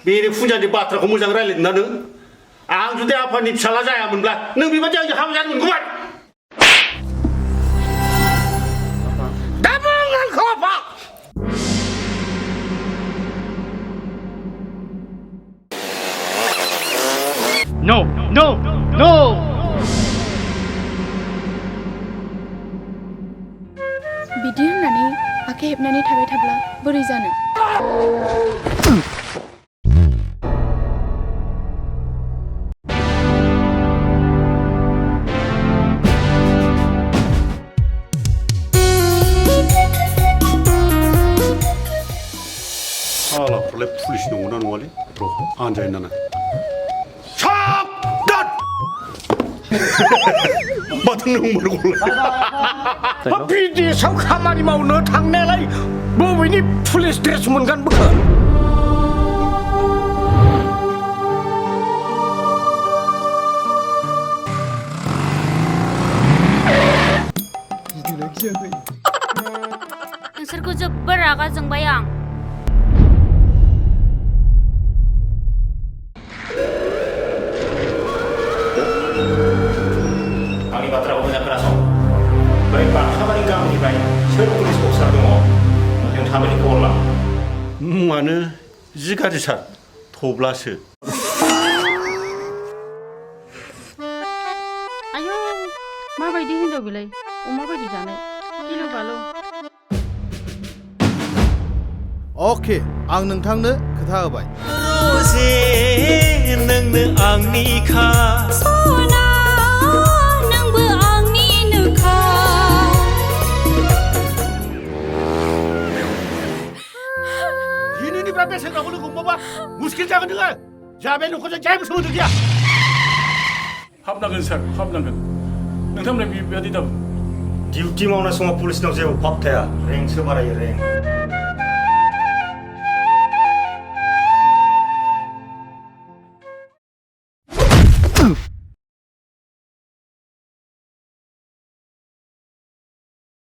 बेरे फुंजानि बाथ्राखौ मोजां रायलायदों ना नों आं जुदि आफानि फिसाला जायामोनब्ला नों बेबायदि आंजों हाबा जानो मोनगौमोन दा बुं आंखौ आफा No, no, no! बिदि होननानै आखाइ हेबनानै थाबाय थाब्ला बोरै जानो सालाफ्रालाय पुलिस नंगौना नङालै र' आनजायनो नाङा साबधान माथो नंमारगौलाय बिदेशआव खामानि मावनो थांनायालाय बबेनि पुलिस ड्रेस मोनगोन बोखो नोंसोरखौ जोबोर रागा जोंबाय आं आंनि बाथ्राखौ मोजां खोनासं बै बाक्साबारि गामिनिफ्राय सोर पुलिस अफिसार दङ जों थाबैनो खबर ला मुङानो जि गाज्रि सार थब्लासो आयौ माबायदि हिनजाव बेलाय अमा बायदि जानाय गिलु बालु अके आं नोंथांनो खोथा होबाय रोजे नोंनो आंनिखा सना नोंबो आंनिनोखा दिनैनिफ्राय बे सेंग्राखौ लोगो हमोबा मुस्किल जागोन नोङो जोंहा बे न'खरजों जेबो सोमोन्दो गैया हाबनांगोन सार हाबनांगोन नोंथांमोना बेबायदि दाबो डिउटि मावनाय समाव पुलिसनाव जेबो फाब थाया रेंकसो बारायो रेंक